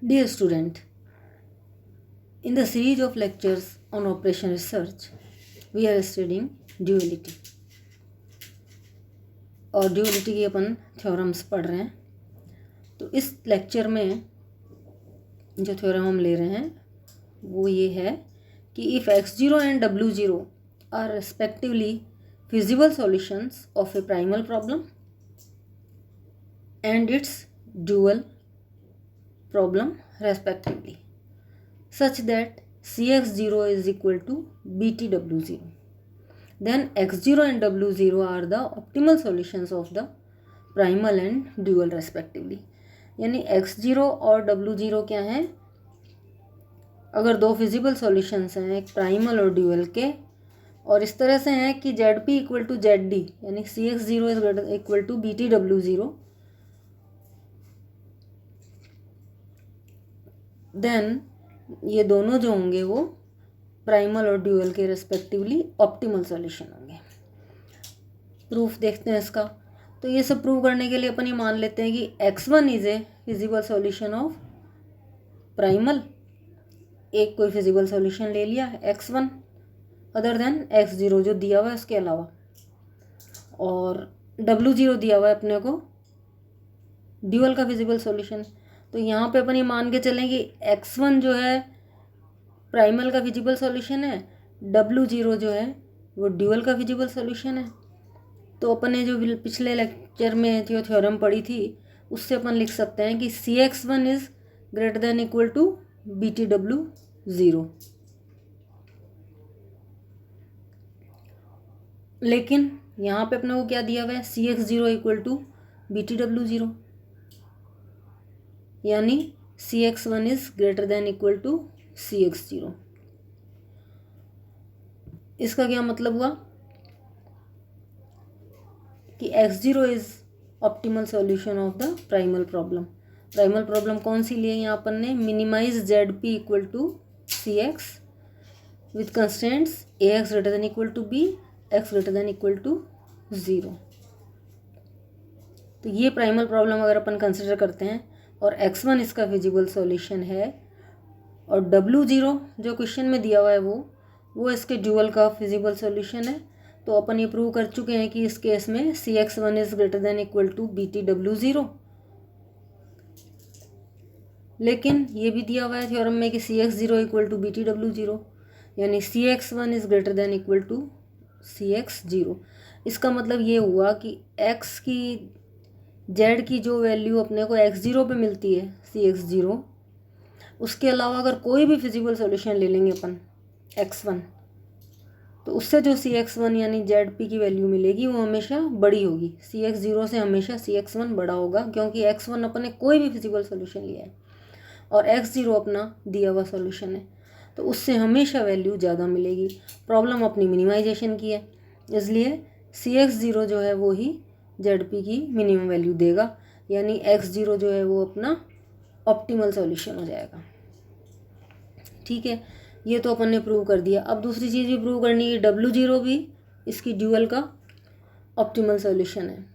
Dear student, in the series of lectures on operation research, we are studying duality. और duality की अपन theorems पढ़ रहे हैं. तो इस लेक्चर में जो थ्योरम हम ले रहे हैं वो ये है कि if x0 and w0 are respectively feasible solutions of a primal problem and its dual problem respectively, such that Cx0 is equal to BTW0. Then x0 and w0 are the optimal solutions of the primal and dual respectively. यानी x0 और w0 क्या हैं? अगर दो feasible solutions हैं एक primal और dual के, और इस तरह से हैं कि ZP इक्वल टू ZD यानी Cx0 is equal to BTW0, then ये दोनों जो होंगे वो प्राइमल और ड्यूअल के रेस्पेक्टिवली ऑप्टिमल सॉल्यूशन होंगे. प्रूफ देखते हैं इसका. तो ये सब प्रूव करने के लिए अपन ये मान लेते हैं कि x1 is a feasible solution of primal. एक कोई फिजिबल सॉल्यूशन ले लिया x1 अदर देन x0 जो दिया हुआ है इसके अलावा, और w0 दिया हुआ है अपने को ड्यूअल का फिजिबल सॉल्यूशन. तो यहाँ पे अपन ये मान के चलें कि x1 जो है प्राइमल का फिजिबल सॉल्यूशन है, w0 जो है वो ड्यूअल का फिजिबल सॉल्यूशन है. तो अपन ने जो पिछले लेक्चर में जो थ्योरम पढ़ी थी उससे अपन लिख सकते हैं कि Cx1 is greater than equal to BTW0. लेकिन यहाँ पे अपने को क्या दिया हुआ है? Cx0 इक्वल टू BTW0, यानी Cx1 is greater than equal to Cx0. इसका क्या मतलब हुआ कि x0 is optimal solution of the primal problem. Primal problem कौन सी ली है यहाँ अपन ने? Minimise ZP equal to Cx with constraints Ax greater than equal to B, x greater than equal to 0. तो ये प्राइमल प्रॉब्लम अगर अपन कंसिडर करते हैं और x1 इसका फिजिबल सॉल्यूशन है और w0 जो क्वेश्चन में दिया हुआ है वो इसके ड्यूअल का फिजिबल सॉल्यूशन है, तो अपन ये प्रूव कर चुके हैं कि इस केस में Cx1 is greater than equal to BTW0. लेकिन ये भी दिया हुआ है थ्योरम में कि Cx0 इक्वल टू BTW0, यानी Cx1 is greater than equal to Cx0. इसका मतलब ये हुआ कि x की z की जो वैल्यू अपने को x0 पे मिलती है Cx0, उसके अलावा अगर कोई भी फिजिबल सॉल्यूशन ले लेंगे अपन x1, तो उससे जो Cx1 यानी ZP की वैल्यू मिलेगी वो हमेशा बड़ी होगी. Cx0 से हमेशा Cx1 बड़ा होगा क्योंकि x1 अपने कोई भी फिजिबल सॉल्यूशन लिया है और x0 अपना दिया हुआ सॉल्यूशन है, तो उससे हमेशा वैल्यू ज़्यादा मिलेगी. प्रॉब्लम अपनी मिनिमाइजेशन की है, इसलिए Cx0 जो है वो ही ZP की मिनिमम वैल्यू देगा, यानी x0 जो है वो अपना ऑप्टिमल सॉल्यूशन हो जाएगा. ठीक है, ये तो अपन ने प्रूव कर दिया. अब दूसरी चीज़ भी प्रूव करनी है, w0 भी इसकी ड्यूअल का ऑप्टिमल सॉल्यूशन है.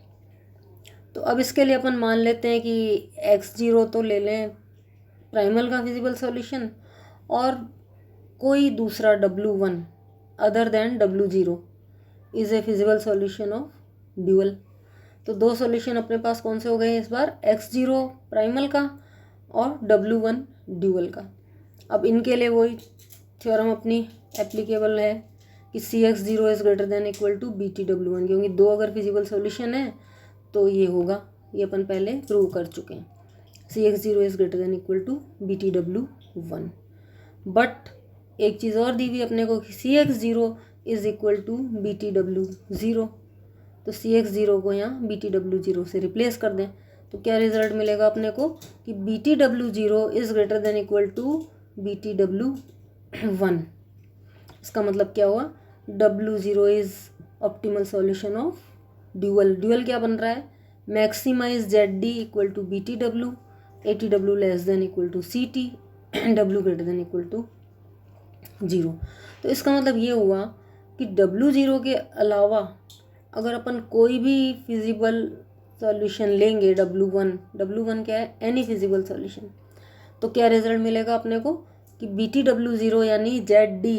तो अब इसके लिए अपन मान लेते हैं कि x0 तो ले लें प्राइमल का फिजिबल सॉल्यूशन और कोई दूसरा w1 other than w0 is a feasible solution of dual. तो दो सॉल्यूशन अपने पास कौन से हो गए इस बार? x0 प्राइमल का और w1 ड्यूअल का. अब इनके लिए वही थ्योरम अपनी एप्लीकेबल है कि Cx0 is greater than equal to BTW1, क्योंकि दो अगर फिजिबल सॉल्यूशन है तो ये होगा, ये अपन पहले प्रूव कर चुके हैं. Cx0 is greater than equal to BTW1. But एक चीज़ और दी हुई अपने को कि Cx0 is equal to BTW0. तो Cx0 को यहाँ BTW0 से रिप्लेस कर दें तो क्या रिजल्ट मिलेगा अपने को कि BTW0 is greater than equal to BTW1. इसका मतलब क्या हुआ? w0 is optimal solution of dual. Dual क्या बन रहा है? Maximise ZD equal to BTW, ATW less than equal to CT, W greater than equal to 0. तो इसका मतलब ये हुआ कि w0 के अलावा अगर अपन कोई भी फिजिबल सॉल्यूशन लेंगे w1 क्या है? एनी फिजिबल सॉल्यूशन, तो क्या रिजल्ट मिलेगा अपने को कि BTW0 यानी ZD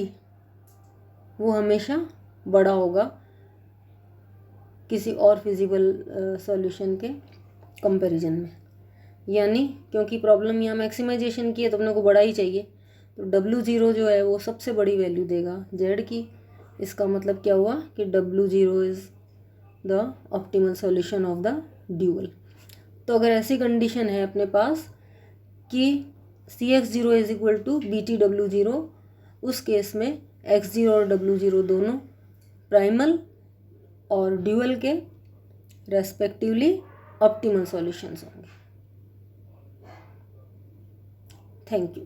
वो हमेशा बड़ा होगा किसी और फिजिबल सॉल्यूशन के कंपैरिजन में। यानी क्योंकि प्रॉब्लम यहाँ मैक्सिमाइजेशन की है तो अपने को बड़ा ही चाहिए, तो W0 जो है वो सबसे बड़ी वैल्यू देगा Z की। इसका मतलब क्या हुआ कि W0 is the optimal solution of the dual. तो अगर ऐसी कंडीशन है अपने पास कि CX0 is equal to BTW0, उस केस में X0 और W0 दोनों प्राइमल और ड्यूअल के रेस्पेक्टिवली ऑप्टिमल सॉल्यूशंस होंगे। Thank you.